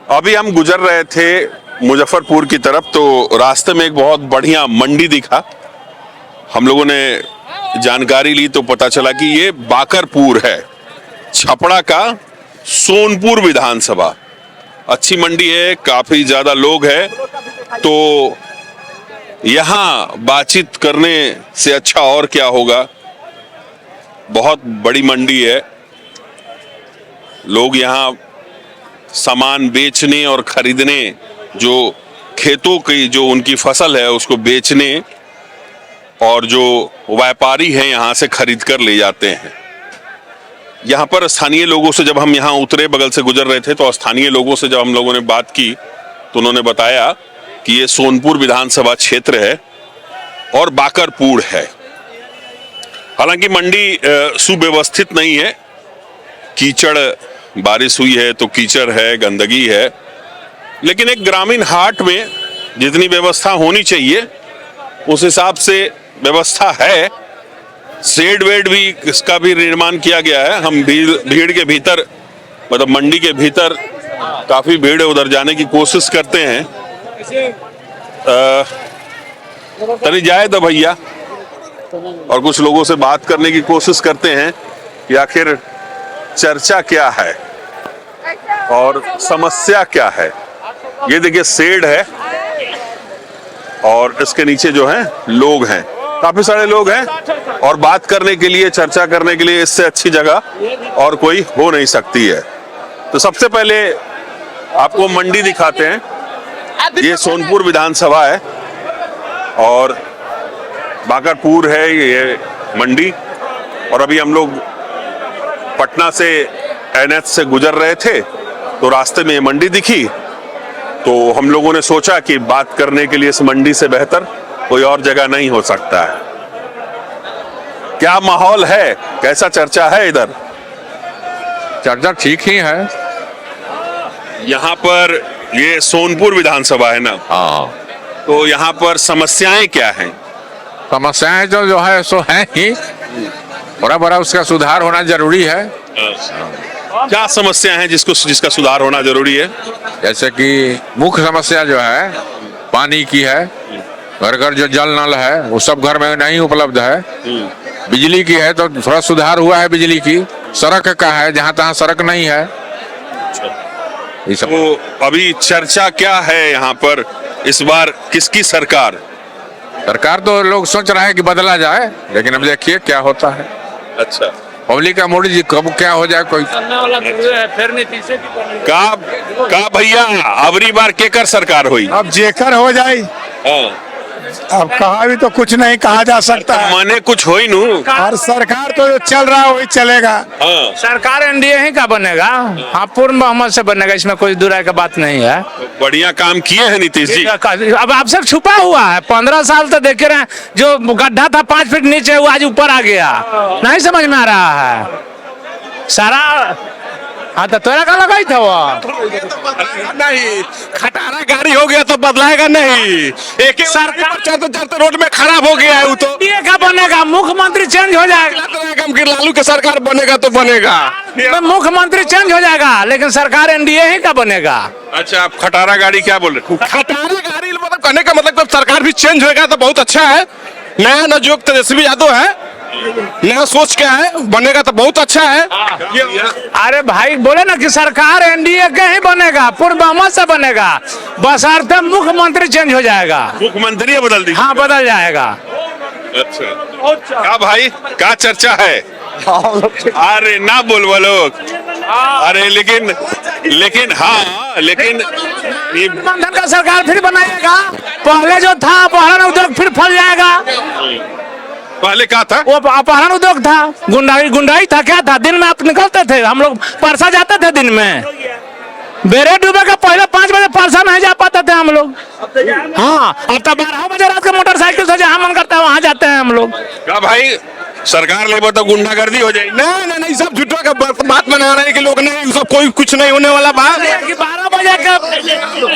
अभी हम गुजर रहे थे मुजफ्फरपुर की तरफ, तो रास्ते में एक बहुत बढ़िया मंडी दिखा। हम लोगों ने जानकारी ली तो पता चला कि ये बाकरपुर है, छपरा का सोनपुर विधानसभा। अच्छी मंडी है, काफी ज्यादा लोग हैं, तो यहाँ बातचीत करने से अच्छा और क्या होगा। बहुत बड़ी मंडी है, लोग यहाँ सामान बेचने और खरीदने, जो खेतों की जो उनकी फसल है उसको बेचने, और जो व्यापारी हैं यहाँ से खरीद कर ले जाते हैं। यहाँ पर स्थानीय लोगों से जब हम यहाँ उतरे, बगल से गुजर रहे थे, तो स्थानीय लोगों से जब हम लोगों ने बात की तो उन्होंने बताया कि ये सोनपुर विधानसभा क्षेत्र है और बाकरपुर है। हालांकि मंडी सुव्यवस्थित नहीं है, कीचड़, बारिश हुई है तो कीचड़ है, गंदगी है, लेकिन एक ग्रामीण हाट में जितनी व्यवस्था होनी चाहिए उस हिसाब से व्यवस्था है। शेड वेड भी, इसका भी निर्माण किया गया है। हम भीड़ के भीतर, मतलब मंडी के भीतर काफी भीड़ है, उधर जाने की कोशिश करते हैं। तनी जाए तो भैया, और कुछ लोगों से बात करने की कोशिश करते हैं कि आखिर चर्चा क्या है और समस्या क्या है। ये देखिए शेड है और इसके नीचे जो है लोग हैं, काफी सारे लोग हैं, और बात करने के लिए, चर्चा करने के लिए इससे अच्छी जगह और कोई हो नहीं सकती है। तो सबसे पहले आपको मंडी दिखाते हैं। ये सोनपुर विधानसभा है और बाकरपुर है ये मंडी। और अभी हम लोग पटना से NH से गुजर रहे थे तो रास्ते में ये मंडी दिखी, तो हम लोगों ने सोचा कि बात करने के लिए इस मंडी से बेहतर कोई और जगह नहीं हो सकता है। क्या माहौल है, कैसा चर्चा है इधर? चर्चा ठीक ही है। यहाँ पर ये सोनपुर विधानसभा है ना? हाँ, तो यहाँ पर समस्याएं क्या हैं? समस्याएं जो है सो है ही, बड़ा बड़ा उसका सुधार होना जरूरी है। क्या समस्या है जिसका सुधार होना जरूरी है? जैसे कि मुख्य समस्या जो है पानी की है, घर घर जो जल नल है वो सब घर में नहीं उपलब्ध है। बिजली की है तो थोड़ा सुधार हुआ है बिजली की। सड़क का है, जहाँ तहाँ सड़क नहीं है। तो अभी चर्चा क्या है यहाँ पर इस बार? किसकी सरकार? सरकार तो लोग सोच रहे हैं कि बदला जाए, लेकिन अब देखिए क्या होता है। अच्छा, पब्लिक का मोदी जी कब क्या हो जाए कोई का भैया अबरी बार केकर सरकार हुई? अब जेकर हो जाए। अब कहा भी तो कुछ नहीं कहा जा सकता है। माने कुछ हो ही नू। और सरकार तो जो चल रहा है वही चलेगा। सरकार NDA ही का बनेगा। हाँ, पूर्ण बहुमत से बनेगा, इसमें कोई दुराई का बात नहीं है। बढ़िया काम किए हैं नीतीश जी। अब आपसे छुपा हुआ है, 15 साल तो देखे रहे, जो गड्ढा था 5 फीट नीचे वो आज ऊपर आ गया। नहीं समझ में आ रहा है सारा। हाँ तो तेरा का लगाई था वो नहीं, खटारा गाड़ी हो गया तो बदलाएगा नहीं। एक सरकार चलते रोड में खराब हो गया है वो तो NDA का बनेगा, मुख्यमंत्री चेंज हो जाएगा। लालू के सरकार बनेगा तो बनेगा, मुख्यमंत्री चेंज हो जाएगा, लेकिन सरकार NDA ही का बनेगा। अच्छा, आप खटारा गाड़ी क्या बोल रहे? खटारा गाड़ी मतलब कहने का मतलब जब सरकार भी चेंज होगा तो बहुत अच्छा है। नया नवयुवक तेजस्वी यादव है, नया सोच क्या है, बनेगा तो बहुत अच्छा है। अरे भाई बोले ना कि सरकार NDA के ही बनेगा, पूर्ण बहुमत से बनेगा, बशर्ते मुख्यमंत्री चेंज हो जाएगा। मुख्यमंत्री बदल दी? हाँ, बदल जाएगा। अच्छा, क्या भाई, क्या चर्चा है? अरे ना बोल लोग। अरे लेकिन हाँ, लेकिन गठबंधन का सरकार फिर बनाएगा। पहले जो था अपहरण उद्योग फिर फल जाएगा। पहले क्या था? वो अपहरण उद्योग था, गुंडाई था, क्या था? दिन में आप निकलते थे, हम लोग परसा जाते थे दिन में। बेरे डूबे का पहले 5 बजे परसा नहीं जा पाते थे हम लोग। हाँ, अब तो 12 बजे रात को मोटरसाइकिल से जहाँ मन करता है वहाँ जाते हैं हम लोग। क्या भाई, सरकार ले तो गुंडागर्दी हो जाएगी? नहीं, सब झूठा का बात बना रहे हैं कि लोग नहीं, सब कोई कुछ नहीं होने वाला बात। 12 बजे के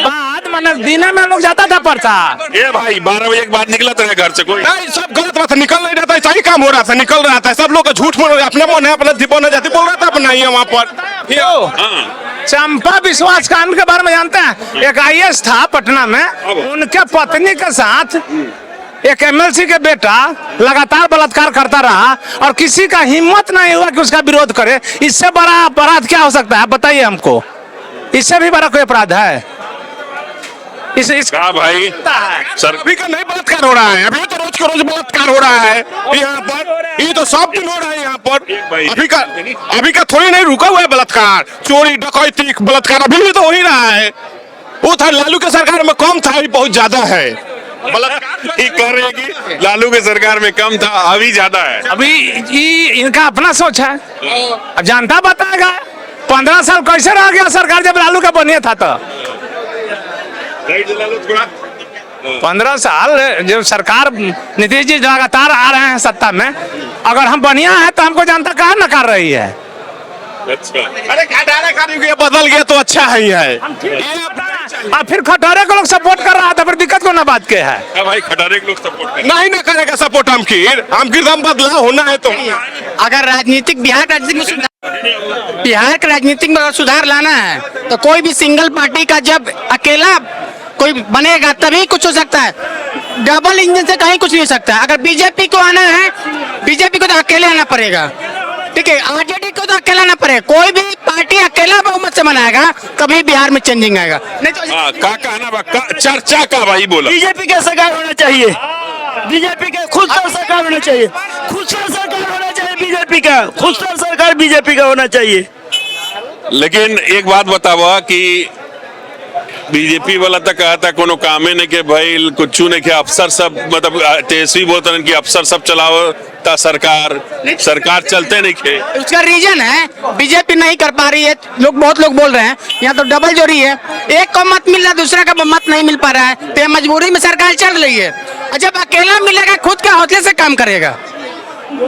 बाद मैंने दिन में लोग जाता था परसा। ये भाई 12 बजे के बाद निकला था घर से कोई? नहीं, सब गलत बात है, निकल नहीं रहा था, सही काम हो रहा था, निकल रहा था, सब लोग का झूठ बोल रहे, अपने मन है, अपना दीपो न जाति बोल रहा था, अपना ही है वहाँ पर। हाँ, चंपा विश्वास कांड के बारे में जानते हैं? एक IAS था पटना में, उनके पत्नी के साथ एक MLC के बेटा लगातार बलात्कार करता रहा और किसी का हिम्मत नहीं हुआ कि उसका विरोध करे। इससे बड़ा अपराध क्या हो सकता है, आप बताइए हमको। इससे भी बड़ा कोई अपराध है? इस कहा भाई सर अभी का नहीं बलात्कार हो रहा है, अभी तो रोज के रोज बलात्कार हो रहा है यहाँ पर, ये तो सब दिन हो रहा है यहाँ पर। अभी का थोड़ी नहीं रुका हुआ है बलात्कार, चोरी डकैती बलात्कार अभी भी तो हो ही रहा है। वो था लालू के सरकार में कम था, अभी बहुत ज्यादा है बलात्कार। ठीक कह रहे हैं कि लालू के सरकार में कम था, अभी ज्यादा है। अभी इनका अपना सोच है, अब जनता बताएगा। 15 साल कैसे रह गया सरकार जब लालू का बनिया था? तो 15 साल जब सरकार नीतीश जी लगातार आ रहे हैं सत्ता में, अगर हम बढ़िया है तो हमको जनता कहाँ नकार रही है? अरे खटारा बदल गया तो अच्छा ही है। और फिर खटारे को लोग सपोर्ट कर रहा था, फिर दिक्कत को ना बात के है। हाँ भाई, खटारे के लोग सपोर्ट कर नहीं ना करेगा सपोर्ट, हम दम बदलाव होना है तो। अगर राजनीतिक बिहार के राजनीतिक में बिहार के राजनीतिक में अगर सुधार लाना है तो कोई भी सिंगल पार्टी का जब अकेला कोई बनेगा तभी कुछ हो सकता है। डबल इंजन से कहीं कुछ नहीं हो सकता। अगर बीजेपी को आना है, बीजेपी को तो अकेले आना पड़ेगा, ठीक है। आरजेडी को तो अकेला आना पड़ेगा। कोई भी पार्टी अकेला बहुमत से बनाएगा कभी बिहार में चेंजिंग आएगा नहीं तो। हाँ, का कहना बा चर्चा का भाई बोला बीजेपी का सरकार होना चाहिए, बीजेपी का खुद का सरकार होना चाहिए, खुद का सरकार होना चाहिए, बीजेपी का खुद का सरकार बीजेपी का होना चाहिए। लेकिन एक बात बतावा कि बीजेपी वाला तो कहता कोनो कामे ने के भाई कुछ ने के अफसर सब मतलब तेजस्वी बोलते कि अफसर सब चलाओ ता सरकार चलते नहीं खे। उसका रीजन है बीजेपी नहीं कर पा रही है। बहुत लोग बोल रहे हैं यहाँ तो डबल जोड़ी है, एक को मत मिल रहा दूसरा का मत नहीं मिल पा रहा है, तो मजबूरी में सरकार चल रही है। और जब अकेला मिलेगा खुद के हौसले से काम करेगा।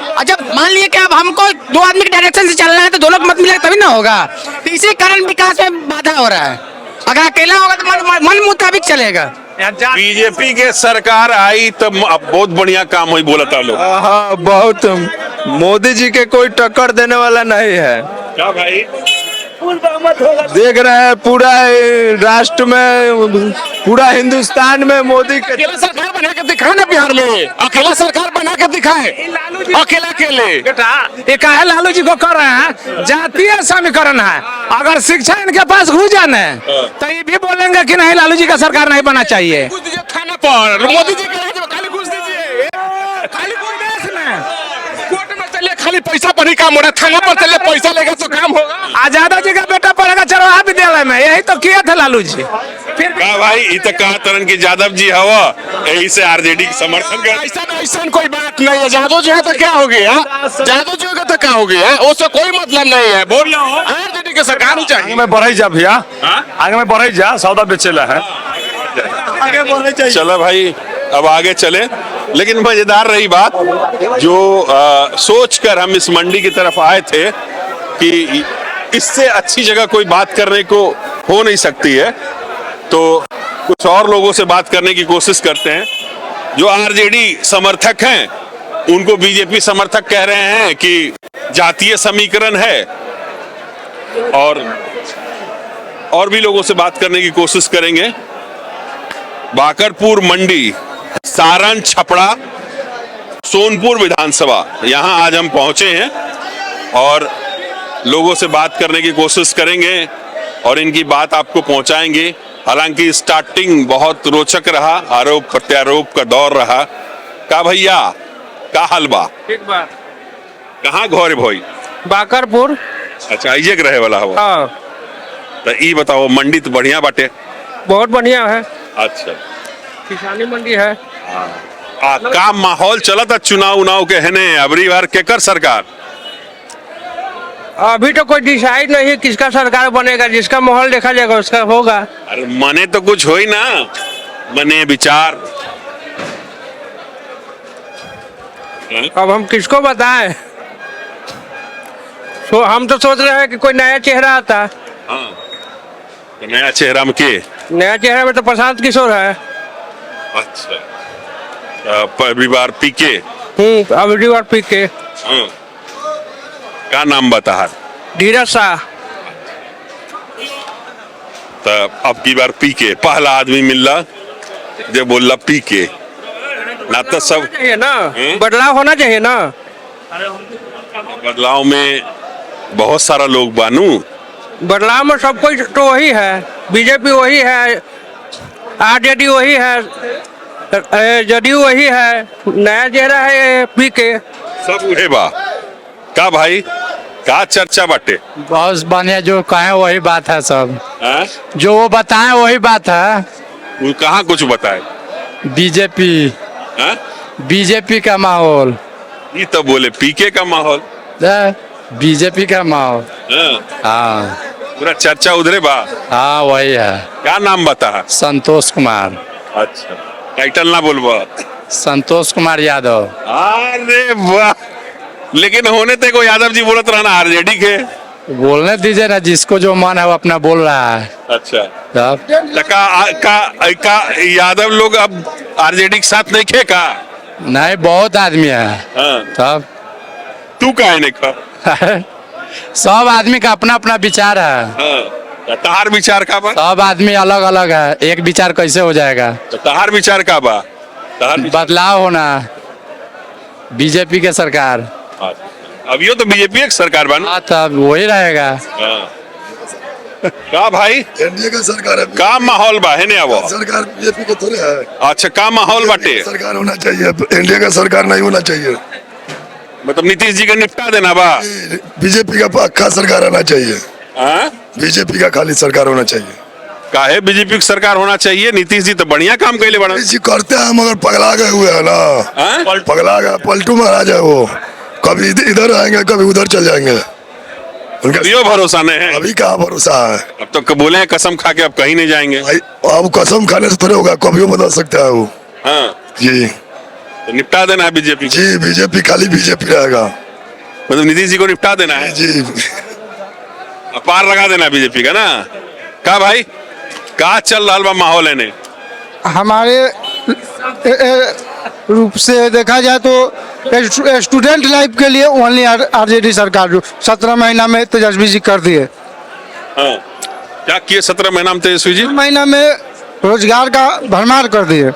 और जब मान लिया कि अब हमको 2 आदमी के डायरेक्शन से चलना है तो 2 लोग मत मिलेगा तभी ना होगा। तो इसी कारण विकास में बाधा हो रहा है। अगर अकेला होगा तो मन मुताबिक चलेगा। बीजेपी के सरकार आई तो अब बहुत बढ़िया काम हुई बोला था लोग। हाँ, बहुत। मोदी जी के कोई टक्कर देने वाला नहीं है। क्या भाई देख रहे हैं पूरा राष्ट्र में, पूरा हिंदुस्तान में मोदी के अकेला सरकार बना के दिखाए ना बिहार में, अकेला सरकार बना के दिखाए, अकेला अकेले। बेटा ये काहे लालू जी को कर रहे हैं? जातीय समीकरण है। अगर शिक्षा इनके पास घुस जाने तो ये भी बोलेंगे कि नहीं लालू जी का सरकार नहीं बनना चाहिए। घुस दीजिए थाना पर, मोदी जी के खाली घुस दीजिए, खाली देश में कोर्ट में चलिए, खाली पैसा पर ही काम हो रहा है, थाना पर चलिए पैसा लेगा तो काम होगा। आजादा जी का बेटा पढ़ेगा चरवाहा विद्यालय में, यही तो किए थे लालू जी। फिर कहा भाई ये तो कहा तरन की यादव जी हवा यही से आरजेडी की समर्थन कर। ऐसा कोई बात नहीं है। यादव जी है तो क्या हो गया, यादव जी होगा तो क्या हो गया, उससे कोई मतलब नहीं है। बोल आरजेडी की सरकार ही चाहिए। में बढ़ाई जा भैया, आगे में बढ़ाई जा, सौदा बेचेला है। आगे बढ़ना चाहिए। चलो भाई अब आगे चले। लेकिन मजेदार रही बात जो सोचकर हम इस मंडी की तरफ आए थे कि इससे अच्छी जगह कोई बात करने को हो नहीं सकती है, तो कुछ और लोगों से बात करने की कोशिश करते हैं। जो आरजेडी समर्थक हैं उनको बीजेपी समर्थक कह रहे हैं कि जातीय समीकरण है, और भी लोगों से बात करने की कोशिश करेंगे। बाकरपुर मंडी, सारण, छपरा, सोनपुर विधानसभा, यहां आज हम पहुंचे हैं और लोगों से बात करने की कोशिश करेंगे और इनकी बात आपको पहुंचाएंगे। हालांकि स्टार्टिंग बहुत रोचक रहा, आरोप प्रत्यारोप का दौर रहा। का भैया का हलवा ठीक बात। कहाँ घोरे भाई? बाकरपुर। अच्छा, इजे के रहे वाला हो। हाँ, तो ई बताओ, मंडी तो बढ़िया बाटे। बहुत बढ़िया है, अच्छा, किसानी मंडी है। का माहौल चला था चुनाव उनाव के है ने अबरी बार केकर सरकार? अभी तो कोई डिसाइड नहीं है किसका सरकार बनेगा, जिसका माहौल देखा जाएगा उसका होगा। अरे मने तो कुछ हो ही ना, मने विचार। अब हम किसको बताएं? हम तो सोच रहे हैं कि कोई नया चेहरा आता। तो नया चेहरा में के? नया चेहरा में तो प्रशांत किशोर है। अच्छा, परिवार पीके। अब बार पी के का नाम बता? धीरज शाह। तो अब की बार पीके पहला आदमी मिलला जो बोलला पीके ना, तो सब चाहिए ना, बदलाव होना चाहिए ना। बदलाव में बहुत सारा लोग बानू। बदलाव में सब कुछ तो वही है, बीजेपी वही है, आरजेडी वही है, जदयू वही है, नया चेहरा है पी के। सब उहे बा का भाई? का चर्चा बाटे? बहुत बढ़िया, जो कहे वही बात है सब, हाँ? जो वो बताए वही बात है। वो कहाँ कुछ बताए? बीजेपी, हाँ? बीजेपी का माहौल, ये तो बोले पीके का माहौल। बीजेपी का माहौल। हाँ? हाँ पूरा चर्चा उधरे बा। हाँ वही है। क्या नाम बता? संतोष कुमार। अच्छा, टाइटल ना बोलबा। संतोष कुमार यादव। अरे वाह, लेकिन होने ते को यादव जी बोलत रहना आरजेडी के। बोलने दीजिए ना, जिसको जो मन है वो अपना बोल रहा है। अच्छा, तब तो का यादव लोग अब आरजेडी के साथ नहीं खे का? नहीं, बहुत आदमी है। हाँ। तब तू काहे नहीं खा? सब आदमी का अपना अपना विचार है। हाँ। तहार विचार का बा? सब आदमी अलग अलग है, एक विचार कैसे हो जाएगा? तो तहार विचार का बा? बदलाव होना, बीजेपी के सरकार। अभियो तो बीजेपी एक सरकार बन। हाँ, तब वही रहेगा। का भाई? एनडीए का सरकार है। का माहौल बा है ने? अब सरकार बीजेपी के थोड़े है। अच्छा, का माहौल बाटे? सरकार होना चाहिए, एनडीए का सरकार नहीं होना चाहिए। मतलब नीतीश जी का निपटा देना बा? बीजेपी का पक्का सरकार आना चाहिए। हाँ? बीजेपी का खाली सरकार होना चाहिए। काहे बीजेपी की सरकार होना चाहिए? नीतीश जी तो बढ़िया काम कैले बड़ा। जी करते हैं मगर पगला गए हुए है ना। हाँ? पगला गए, पलटू महाराज है वो, कभी इधर आएंगे कभी उधर चल जाएंगे। उनका अभियो भरोसा नहीं है? अभी कहाँ भरोसा है? अब तो बोले हैं कसम खा के अब कहीं नहीं जाएंगे। अब कसम खाने से थोड़े होगा, कभी बदल सकता है वो। हाँ जी तो निपटा देना है बीजेपी। जी, बीजेपी खाली बीजेपी रहेगा। मतलब नीतीश जी को निपटा देना है, जी पार लगा देना है बीजेपी का ना। का भाई का चल रहा बा माहौल है ने? हमारे रूप से देखा जाए तो स्टूडेंट लाइफ के लिए ओनली आरजेडी सरकार जो 17 महीना में तेजस्वी जी कर दिए। हाँ। क्या किए 17 महीना में तेजस्वी जी? महीना में रोजगार का भरमार कर दिए।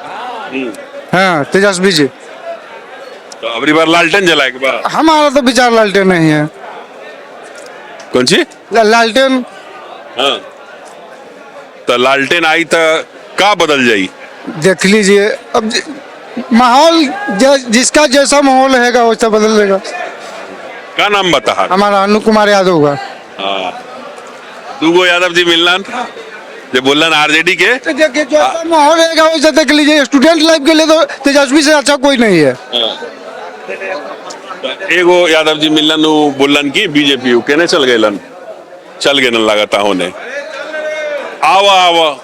हाँ, तेजस्वी जी। तो अबरी बार लालटेन जलाए के बाद? हमारा तो विचार लालटेन नहीं है। कौन सी? लालटेन। हाँ। तो लालटेन आई तो का बदल जाई? देख लीजिए, अब माहौल जिसका जैसा माहौल रहेगा वैसा बदलेगा। का नाम बता? हमारा अनु कुमार यादव का। हाँ। दूगो यादव जी मिलना जो बोलन आरजेडी के। तो देखिए, जैसा माहौल रहेगा वैसा देख लीजिए। स्टूडेंट लाइफ के लिए तो तेजस्वी से अच्छा कोई नहीं है। एगो यादव जी मिलन बोलन की बीजेपी केने चल गए, चल गए लगाता होने। आवा आवा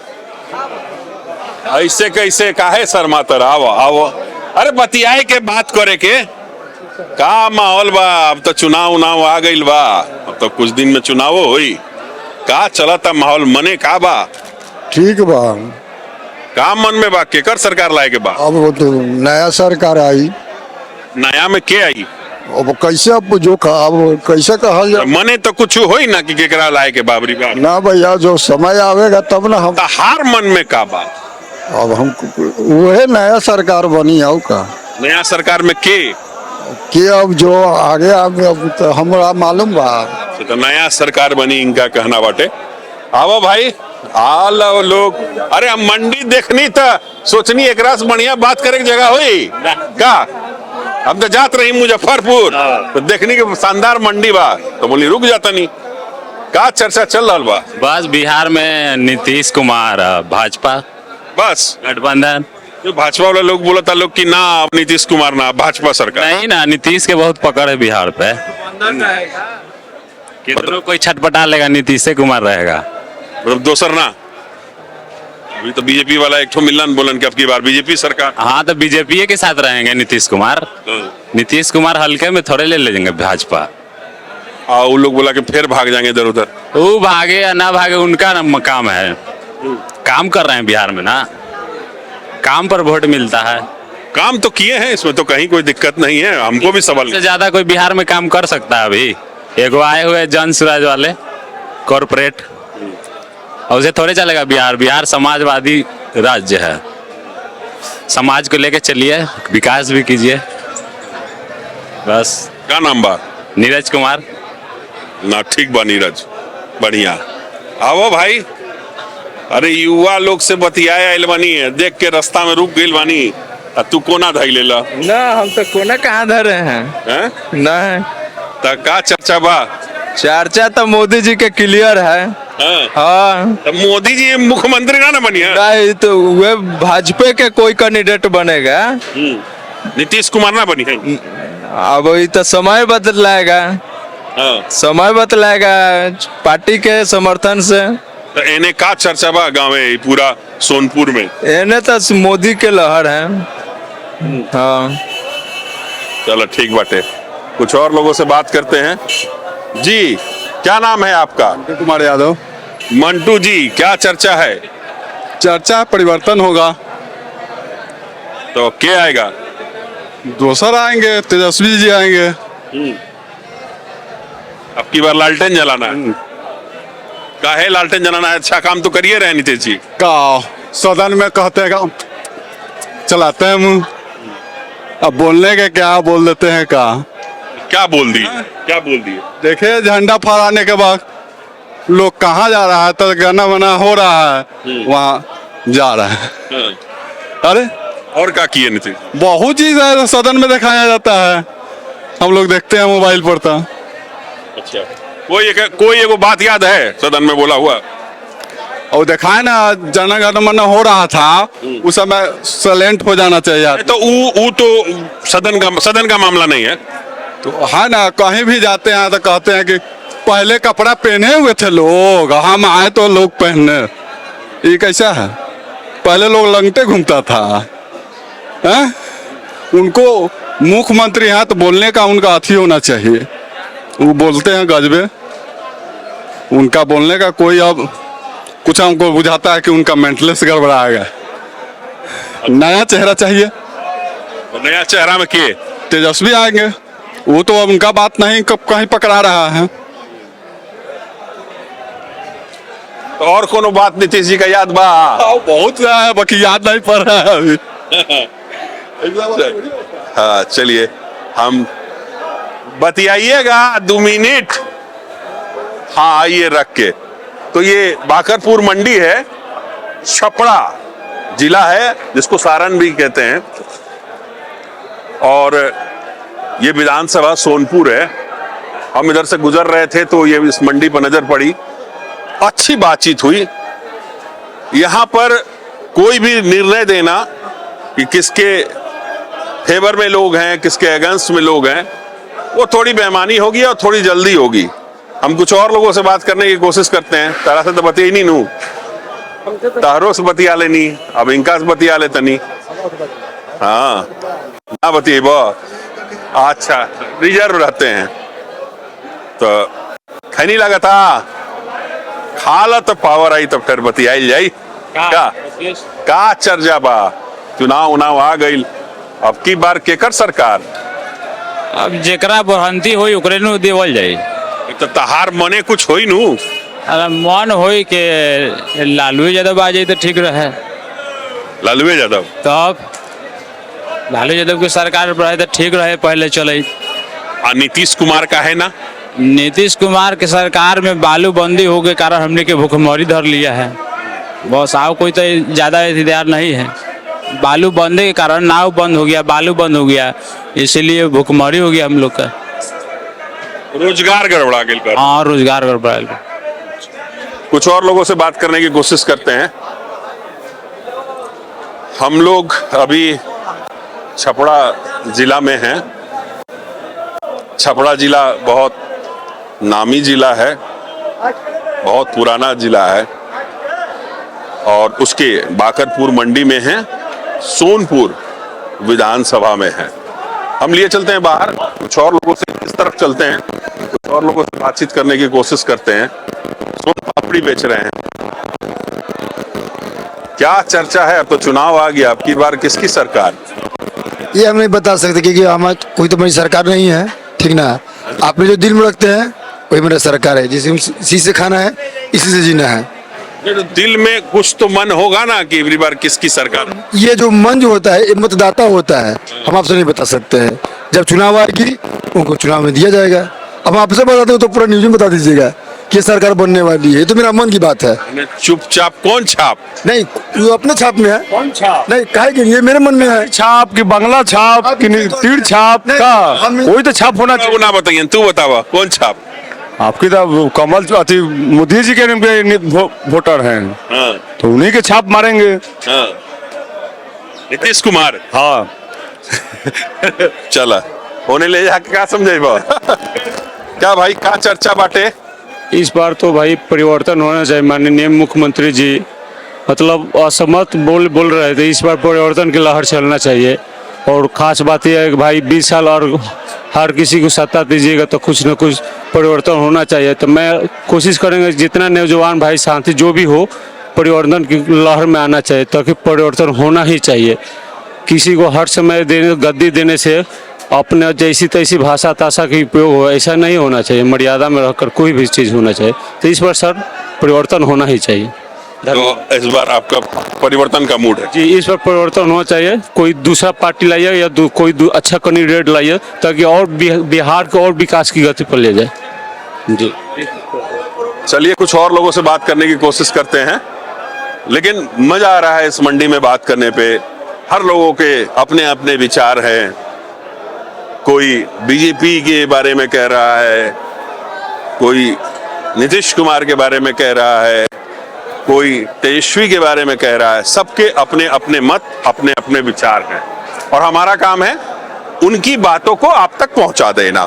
ऐसे कैसे काहे शर्मातर? आवा आवा, अरे बतियाए के बात करे के का माहौल बा? अब तो चुनाव उनाव आ गइल बा, अब तो कुछ दिन में चुनाव होई। का चलता माहौल मने का बा? ठीक बा। का मन में बा? केकर सरकार लाए के बा? अब वो तो नया सरकार आई, नया में के आई? अब कैसे अब जो अब कैसे कहल जाए? मने तो कुछ होई ना कि केकरा लाए के बाबरी बार ना भैया, जो समय आवेगा तब ना हम। हार मन में का बा? अब हम वही नया सरकार बनी आओ का। नया सरकार में के अब जो आगे आगे अब तो हमरा मालूम बा। तो नया सरकार बनी इनका कहना बाटे। आओ भाई आल लोग। अरे हम मंडी देखनी था, सोचनी एक रास बढ़िया बात करे की जगह हुई का। हम तो जात रही मुजफ्फरपुर, तो देखनी की शानदार मंडी बा, तो बोली रुक जाता नहीं। का चर्चा चल रहा बा? बस बिहार में नीतीश कुमार, भाजपा बस गठबंधन। जो भाजपा वाला लोग बोला था लोग कि ना अब नीतीश कुमार ना भाजपा सरकार। नहीं ना, नीतीश के बहुत पकड़ है बिहार पे। कितनों कोई छटपटा लेगा, नीतीश कुमार रहेगा। मतलब दोसर ना। अभी तो बीजेपी वाला एक ठो मिलन बोलन कि अब की बार बीजेपी सरकार। हाँ, तो बीजेपी के साथ रहेंगे नीतीश कुमार। नीतीश कुमार हल्के में थोड़े ले लेंगे भाजपा। वो लोग बोला कि फिर भाग जाएंगे इधर उधर। वो भागे या ना भागे उनका काम है, काम कर रहे हैं बिहार में ना, काम पर वोट मिलता है। काम तो किए हैं, इसमें तो कहीं कोई दिक्कत नहीं है, हमको भी सवाल से ज्यादा कोई बिहार में काम कर सकता है अभी? एगो आए हुए जन स्वराज वाले कॉरपोरेट, और उसे थोड़े चलेगा। बिहार समाजवादी राज्य है, समाज को लेके चलिए, विकास भी कीजिए बस। क्या नाम बा? नीरज कुमार। ना ठीक बा नीरज, बढ़िया। आओ भाई, अरे युवा लोग से बतियाए आइल बानी है, देख के रास्ता में रुक गइल बानी, तू कोना धई लेला? ना हम तो कोना कहाँ धरे हैं, हैं? नहीं। त का चर्चा बा? चर्चा तो मोदी जी के क्लियर है। हाँ। हाँ, त मोदी जी मुख्यमंत्री ना बनिया? नहीं तो वे भाजपा के कोई कैंडिडेट बनेगा। नीतीश कुमार ना बनी है? अब ये तो समय बदलाएगा। हाँ। समय बदलाएगा पार्टी के समर्थन से। तो एने का चर्चा बा गाँव में पूरा सोनपुर में? एने तो मोदी के लहर है। हाँ, चलो ठीक बाटे, कुछ और लोगों से बात करते हैं। जी, क्या नाम है आपका? कुमार यादव। मंटू जी, क्या चर्चा है? चर्चा परिवर्तन होगा। तो क्या आएगा? दोसर आएंगे, तेजस्वी जी आएंगे। अब की बार लालटेन जलाना है? काहे लालटेन जलाना है? अच्छा काम तो करिए रहे नीतीश जी। का सदन में कहते हैं चलाते हैं मुंह, अब बोलने के क्या बोल देते हैं का। क्या बोल दिए? क्या बोल दिए? देखिए झंडा फहराने के बाद लोग कहाँ जा रहा है, तो गाना वाना हो रहा है, वहाँ जा रहा है। अरे और क्या किए नीतीश? बहुत चीज है सदन में दिखाया जाता है, हम लोग देखते हैं मोबाइल पर। तो अच्छा, कोई एगो बात याद है सदन में बोला हुआ? और दिखाए ना, जनगणमन हो रहा था उस समय साइलेंट हो जाना चाहिए। तो वो तो सदन का मामला नहीं है। तो है ना, कहीं भी जाते हैं तो कहते हैं कि पहले कपड़ा पहने हुए थे लोग, हम आए तो लोग पहने। ये कैसा है? पहले लोग लंगटे घूमता था। हैं? उनको मुख्यमंत्री हैं तो बोलने का उनका अथी होना चाहिए, वो बोलते हैं गजबे। उनका बोलने का कोई, अब कुछ हमको बुझाता है कि उनका मेंटलेस गड़बड़ा गया। नया चेहरा चाहिए। नया चेहरा में किए? तेजस्वी आएंगे, वो तो अब उनका बात नहीं कब कहीं पकड़ा रहा है। तो और कोनो बात नीतीश जी का याद बा? बहुत है, बाकी याद नहीं पड़ रहा है अभी। हाँ चलिए, हम बतियाइएगा 2 मिनट। हाँ आइए रख के। तो ये बाकरपुर मंडी है, छपरा जिला है, जिसको सारण भी कहते हैं, और ये विधानसभा सोनपुर है। हम इधर से गुजर रहे थे तो ये इस मंडी पर नजर पड़ी, अच्छी बातचीत हुई। यहाँ पर कोई भी निर्णय देना कि किसके फेवर में लोग हैं, किसके अगेंस्ट में लोग हैं, वो थोड़ी बेईमानी होगी और थोड़ी जल्दी होगी। हम कुछ और लोगों से बात करने की कोशिश करते हैं। तारा से तो बतिया ही नहीं नू, तारो से बतिया लेनी, अब इनका से बतिया ले तनी। हाँ ना बतिए बा, अच्छा रिजर्व रहते हैं तो खैनी लगा था, खाला तो पावर आई तो फिर बतियाई जाई। का चर्चा बा? चुनाव उनाव आ गई, अब की बार केकर सरकार? अब जेकरा बढ़ंती होई ओकरे नु देवल जाई। तो तहार मने कुछ होई नू? अरे मन होई के लालू यादव आ जाए तो ठीक रहे। लालू यादव? तब लालू यादव की सरकार रहे तो ठीक रहे, पहले चले। नीतीश कुमार का है ना? नीतीश कुमार के सरकार में बालूबंदी हो के कारण हमने के भूखमरी धर लिया है। बस आओ कोई तो ज्यादा इंतजार नहीं है। बालू बंदे के कारण नाव बंद हो गया, बालू बंद हो गया, इसीलिए भूखमरी हो गया हम लोग का। रोजगार गड़बड़ा गया। हाँ रोजगार गड़बड़ा गया। कुछ और लोगों से बात करने की कोशिश करते हैं। हम लोग अभी छपरा जिला में हैं। छपरा जिला बहुत नामी जिला है, बहुत पुराना जिला है, और उसके बाकरपुर मंडी में है, सोनपुर विधानसभा में है। हम लिए चलते हैं बाहर, कुछ और लोगों से इस तरफ चलते हैं, कुछ और लोगों से बातचीत करने की कोशिश करते हैं। सोन पापड़ी बेच रहे हैं। क्या चर्चा है? अब तो चुनाव आ गया, अब की बार किसकी सरकार? ये हम नहीं बता सकते क्योंकि हमारे कोई तो मेरी सरकार नहीं है, ठीक ना। आपने जो दिल में रखते हैं वही मेरा सरकार है, जिसे इसी से खाना है, इसी से जीना है। ये तो दिल में कुछ तो मन होगा ना कि अगली बार किसकी सरकार? ये जो मन जो होता है ये मतदाता होता है, हम आपसे नहीं बता सकते हैं। जब चुनाव आएगी उनको चुनाव में दिया जाएगा। अब आपसे बताते हो तो पूरा न्यूज में बता दीजिएगा कि सरकार बनने वाली है। ये तो मेरा मन की बात है। चुपचाप कौन छाप? नहीं, वो अपने छाप में है। कौन छाप? नहीं, काहे कि ये मेरे मन में है। छाप की बंगला छाप कि तीर छाप का कोई तो छाप होना चाहिए। ना बताइए, तू बतावा कौन छाप? आपकी तो कमल अति मोदी जी के वोटर हैं, हाँ, तो उन्हीं के छाप मारेंगे। हाँ। नीतीश कुमार। हाँ, चला होने ले जाके क्या समझेबा? क्या भाई का चर्चा बाटे? इस बार तो भाई परिवर्तन होना चाहिए। माननीय मुख्यमंत्री जी मतलब असमत बोल रहे थे, इस बार परिवर्तन की लहर चलना चाहिए। और खास बात यह है कि भाई 20 साल और हर किसी को सत्ता दीजिएगा तो कुछ न कुछ परिवर्तन होना चाहिए। तो मैं कोशिश करेंगे जितना नौजवान भाई साथी जो भी हो परिवर्तन की लहर में आना चाहिए, ताकि परिवर्तन होना ही चाहिए। किसी को हर समय गद्दी देने से अपने जैसी तैसी भाषा ताशा का उपयोग हो, ऐसा नहीं होना चाहिए। मर्यादा में रहकर कोई भी चीज़ होना चाहिए। तो इस बार सर परिवर्तन होना ही चाहिए। तो इस बार आपका परिवर्तन का मूड है? जी, इस बार परिवर्तन होना चाहिए। कोई दूसरा पार्टी लाइए या कोई अच्छा कैंडिडेट लाइए, ताकि और बिहार को और विकास की गति पर ले जाए। जी चलिए कुछ और लोगों से बात करने की कोशिश करते हैं, लेकिन मजा आ रहा है इस मंडी में बात करने पे। हर लोगों के अपने अपने विचार हैं। कोई बीजेपी के बारे में कह रहा है, कोई नीतीश कुमार के बारे में कह रहा है, कोई तेजस्वी के बारे में कह रहा है। सबके अपने अपने मत, अपने अपने विचार हैं, और हमारा काम है उनकी बातों को आप तक पहुंचा देना।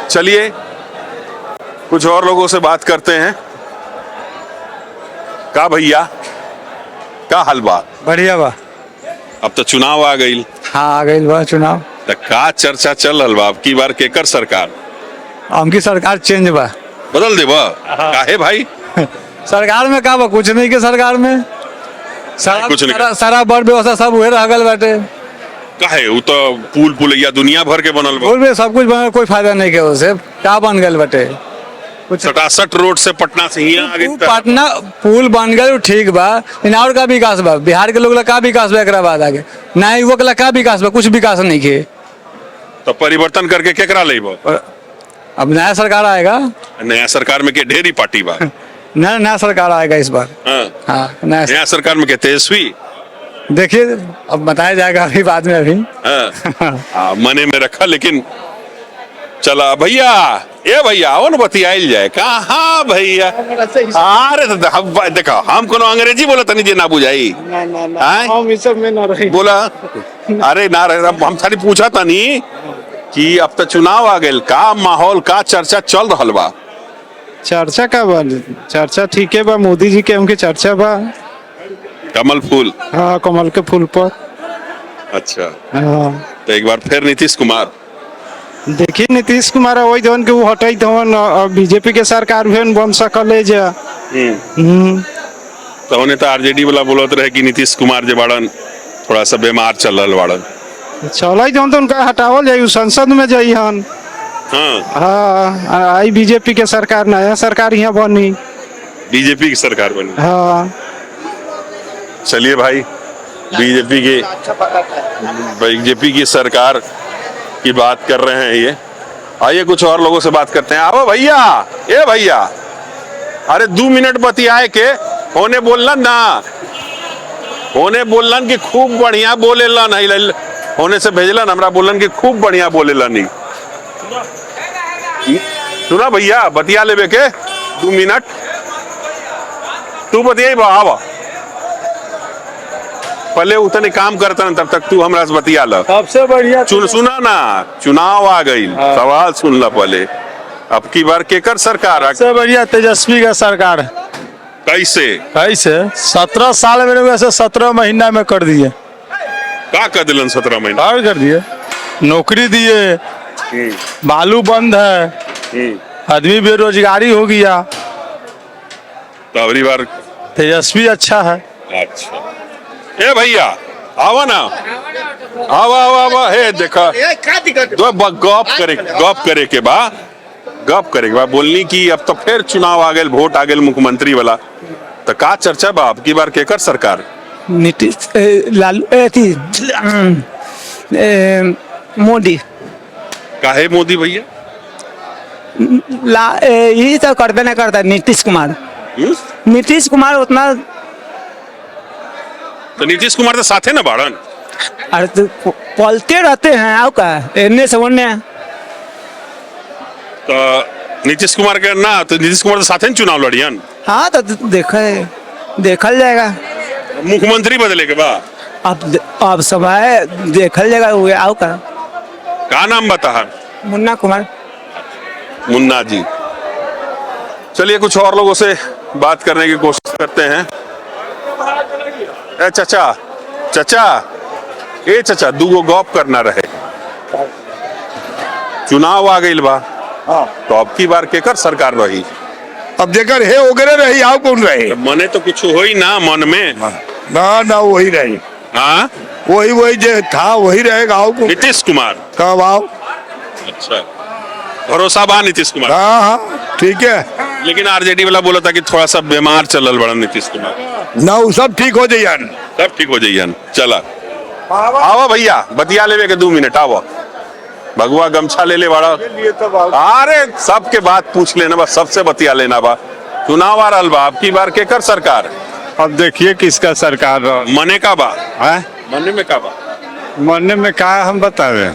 चलिए कुछ और लोगों से बात करते हैं। का भैया का हाल बा? बढ़िया बा। अब तो चुनाव आ गई। हाँ, आ गई बा चुनाव। तो का चर्चा चल रहा बा? अब की बार केकर सरकार? हमकी सरकार चेंज बा। बदल दे बा? काहे भाई? सरकार में का बा? कुछ नहीं के सरकार में कुछ नहीं। सारा बड़ व्यवस्था सब हुए रह गल बाटे। काहे? वो तो पुल पुलिया दुनिया भर के बनल बा। पुल में सब कुछ बनल, कोई फायदा नहीं के उसे। क्या बन गल बाटे? कुछ 67 रोड से पटना से ही आगे तक। पटना पुल बन गए ठीक बा, इन और का विकास बा? बिहार के लोग ला का विकास बा? एकरा बाद आगे ना युवक ला का विकास बा? कुछ विकास नहीं के। तो परिवर्तन करके केकरा लेबो? अब नया सरकार आएगा। नया सरकार में के ढेरी पार्टी बा? नया सरकार आएगा इस बार। हाँ। हाँ, नया सरकार में के तेजस्वी? देखिए अब बताया जाएगा अभी बाद में। अभी हाँ, मने में रखा। लेकिन चला भैया, ये भैया आओ ना बतियाइल जाए। कहाँ भैया? अरे देखो हम कोनो अंग्रेजी बोला तनी जे ना बुझाई। हम इस सब में ना रही बोला अरे ना रहे। हम खाली पूछा तनी कि अब तो चुनाव आ गए, का माहौल का चर्चा चल रहा बा? चर्चा का बा? चर्चा ठीक है बा, मोदी जी के उनके चर्चा बा। कमल फूल? हाँ, कमल के फूल पर। अच्छा, हाँ। तो एक बार फिर नीतीश कुमार? देखिए नीतीश कुमार वही धवन के वो हटाई धवन, बीजेपी के सरकार बन सकल जा। तो उन्हें तो आरजेडी वाला बोलत रहे कि नीतीश कुमार जे बाड़न थोड़ा सा बीमार चल रहा बाड़न। चल तो उनका हटावल जाये, संसद में जाई हन। हाँ, आई बीजेपी के सरकार, नया सरकार यहाँ बनी। बीजेपी की सरकार बनी? हाँ। चलिए भाई, बीजेपी की सरकार की बात कर रहे हैं ये। आइए कुछ और लोगों से बात करते हैं। आओ भैया, ए भैया, अरे 2 मिनट बतियाए के होने बोलन ना, होने बोलन कि खूब बढ़िया बोलेलन, होने से भेजलन हमरा बोलन कि खूब बढ़िया बोलेलन। सुना भैया, बतिया लेबे के 2 मिनट तू बतियाई बा। पहले उतने काम करता ना, तब तक तू हमरा से बतिया ला। सबसे बढ़िया सुना ना, चुनाव आ गई। सवाल सुन ला पहले। अब की बार केकर सरकार? सबसे बढ़िया तेजस्वी का सरकार। कैसे? 17 साल में वैसे 17 महीना में कर दिए। का कर दिलन? 17 महीना कर दिए, नौकरी दिए, बालू बंद है, आदमी बेरोजगारी हो गया, तो अगली बार तेजस्वी अच्छा है। अच्छा ए भैया आवा ना, आवा आवा आवा, हे देखा गप करे के बा बोलनी की अब तो फिर चुनाव आ गए, वोट आ गए मुख्यमंत्री वाला, तो का चर्चा बा अब की बार केकर सरकार? नीतीश लालू मोदी काहे मोदी भैया? यही तो करते ना करता नीतीश कुमार। नीतीश कुमार उतना, तो नीतीश कुमार तो साथे ना बाड़न। अरे तो पलते रहते हैं, आओ का एने से ओने। तो नीतीश कुमार के ना, तो नीतीश कुमार तो साथे न चुनाव लड़ियन। हाँ तो देखल जाएगा, मुख्यमंत्री बदले के बाद अब समय देखल जाएगा हुए। आओ का नाम बता? मुन्ना कुमार। मुन्ना जी, चलिए कुछ और लोगों से बात करने की कोशिश करते हैं। ए चाचा दूगो गप करना रहे, चुनाव आ गई बा, तो अब की बार केकर सरकार रही? अब जेकर है ओकरे रही, आओ कौन रहे? मने तो कुछ होई ना मन में? ना वही रही। हाँ वही जो था वही रहेगा। आओ कौन? नीतीश कुमार। कब आओ? अच्छा, भरोसा बा नीतीश कुमार? हाँ ठीक है। लेकिन आरजेडी वाला बोला था कि थोड़ा सा बीमार चलल बड़ा नीतीश कुमार। ना वो सब ठीक हो जाइयन, सब ठीक हो जाइयन। चला आवा भैया, बतिया लेवे के 2 मिनट आवा। भगवा गमछा ले बड़ा, अरे सबके बात पूछ लेना बा, सबसे बतिया लेना बा। चुनाव आ रहा बा, अब की बार केकर सरकार? अब देखिए किसका सरकार मने का बा है? मने में का बा? मरने में क्या हम बतावे?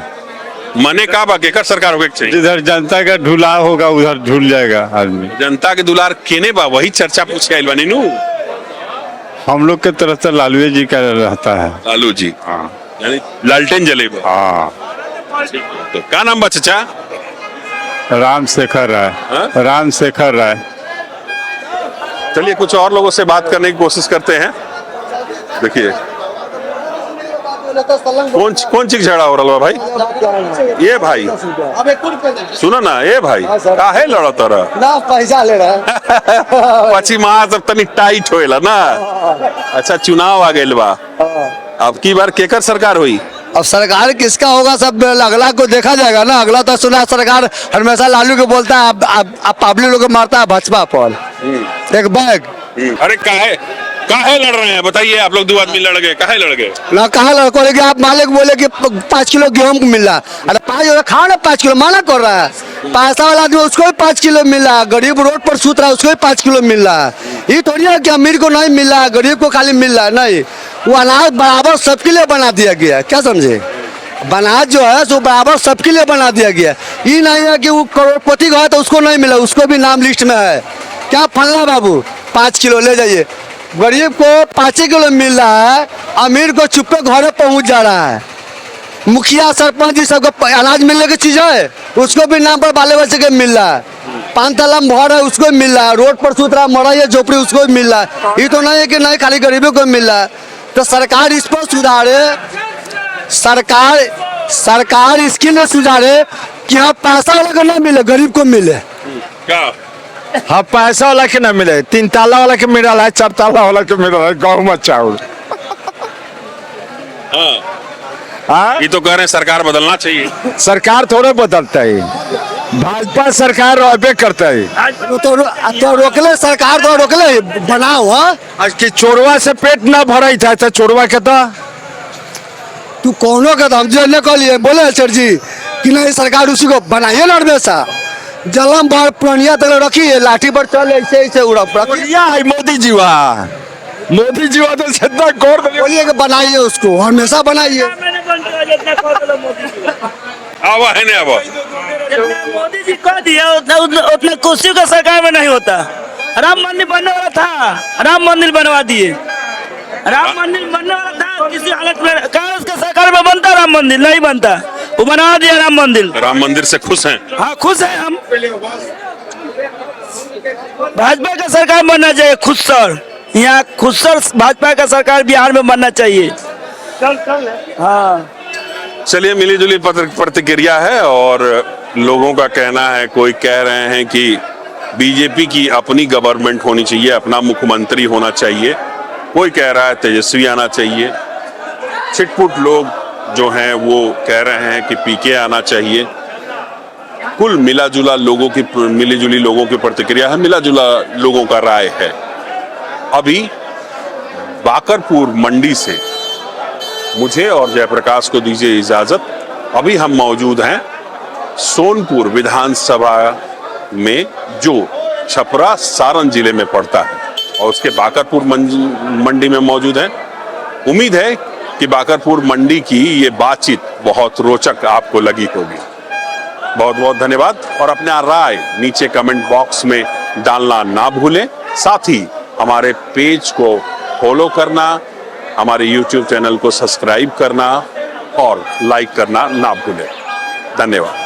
मने का बा केकर सरकार होके चाहिए? जिधर जनता का ढुलाव होगा उधर झूल जाएगा आदमी। जनता के दुलार केने बा, वही चर्चा पूछ के आइल बानी नु। हम लोग के तरफ से लालू जी का रहता है। लालू जी, हाँ यानी लालटेन जलेबा। हाँ, तो क्या नाम बा चाचा? रामशेखर हाँ? राय। रामशेखर राय। चलिए कुछ और लोगों से बात करने की कोशिश करते हैं। देखिए कौन चीज झगड़ा हो रहा है भाई? ये भाई सुनो ना, ये भाई काहे लड़त रहा? ना पैसा ले रहा है। पश्चिमा सब तनी टाइट होएला ना। अच्छा चुनाव आ गइल बा, अब की बार केकर सरकार हुई? अब सरकार किसका होगा सब अगला को देखा जाएगा ना। अगला तो सुना सरकार हमेशा लालू को बोलता है, अब पब्लिक लोग मारता है भाजपा पर एक बैग। अरे काहे लड़ रहे हैं बताइए? आप लोग 2 आदमी लड़ गए, काहे लड़ गए? ना कहा लड़को लेके आप मालिक बोले कि 5 किलो गेहूं को मिल रहा, अरे 5 खाओ ना, 5 किलो माना कर रहा है। पैसा वाला आदमी उसको भी 5 किलो मिल रहा है, गरीब रोड पर सूत रहा है उसको भी 5 किलो मिल रहा है। ये थोड़ी है कि अमीर को नहीं मिल रहा है, गरीब को खाली मिल रहा है। नहीं, वो अनाज बराबर सबके लिए बना दिया गया, क्या समझे? अनाज जो है सो बराबर सबके लिए बना दिया गया। ये नहीं है कि वो करोड़पति का है तो उसको नहीं मिला, उसको भी नाम लिस्ट में है। क्या फलना बाबू 5 किलो ले जाइए, गरीब को 5 किलो मिल रहा है, अमीर को चुपके घरे पहुंच जा रहा है। मुखिया सरपंच जी सबको अनाज मिलने की चीज है, उसको भी नाम पर बाले बच्चे के मिल रहा है। 5 ताला भर है उसको भी मिल रहा है, रोड पर सूत रहा मरा है झोपड़ी उसको भी मिल रहा है। ये तो नहीं है कि नहीं खाली गरीबों को मिल रहा है। तो सरकार इस पर सुधारे, सरकार स्कीम सुधारे कि हाँ पैसा वाला को नहीं मिले, गरीब को मिले। क्या? हाँ पैसा वाला के ना मिले, 3 ताला वाला के मिला है, 4 ताला वाला के मिला है गाँव में चावल। हाँ ये तो कह रहे हैं सरकार बदलना चाहिए। सरकार थोड़े बदलता है, भाजपा सरकार रहबे करता है। तो रोकले सरकार तो रोकले बनाओ। हाँ कि चोरवा से पेट ना भरा था, तो चोरवा के तो तू कौनो का हम जो कह लिए बोले सर जी कि नहीं सरकार उसी को बनाइए ना सा जलम भर पुरानिया तक रखिए, लाठी पर चल ऐसे उड़ा है मोदी जी वहाँ, मोदी जी वहाँ तो सीधा गौर बोलिए कि बनाइए उसको, हमेशा बनाइए। आवा है ना, आवा मोदी जी कह दिया उतना कुर्सी का सरकार में नहीं होता। राम मंदिर बनने वाला था, राम मंदिर बनवा दिए। राम मंदिर बनने वाला था, किसी हालत में कांग्रेस के सरकार में बनता राम मंदिर नहीं बनता, वो बना दिया राम मंदिर। राम मंदिर से खुश हैं? हाँ खुश हैं हम। भाजपा का सरकार बनना चाहिए, खुद सर यहाँ खुद सर भाजपा का सरकार बिहार में बनना चाहिए। हाँ चलिए मिली जुली प्रतिक्रिया है और लोगों का कहना है, कोई कह रहे हैं कि बीजेपी की अपनी गवर्नमेंट होनी चाहिए, अपना मुख्यमंत्री होना चाहिए, कोई कह रहा है तेजस्वी आना चाहिए, छिटपुट लोग जो हैं वो कह रहे हैं कि पीके आना चाहिए। कुल मिली जुली लोगों की प्रतिक्रिया है, मिला जुला लोगों का राय है। अभी बाकरपुर मंडी से मुझे और जयप्रकाश को दीजिए इजाजत। अभी हम मौजूद हैं सोनपुर विधानसभा में, जो छपरा सारण जिले में पड़ता है, और उसके बाकरपुर मंडी में मौजूद हैं। उम्मीद है कि बाकरपुर मंडी की ये बातचीत बहुत रोचक आपको लगी होगी। बहुत बहुत धन्यवाद, और अपना राय नीचे कमेंट बॉक्स में डालना ना भूलें। साथ ही हमारे पेज को फॉलो करना, हमारे YouTube चैनल को सब्सक्राइब करना और लाइक करना ना भूलें। धन्यवाद।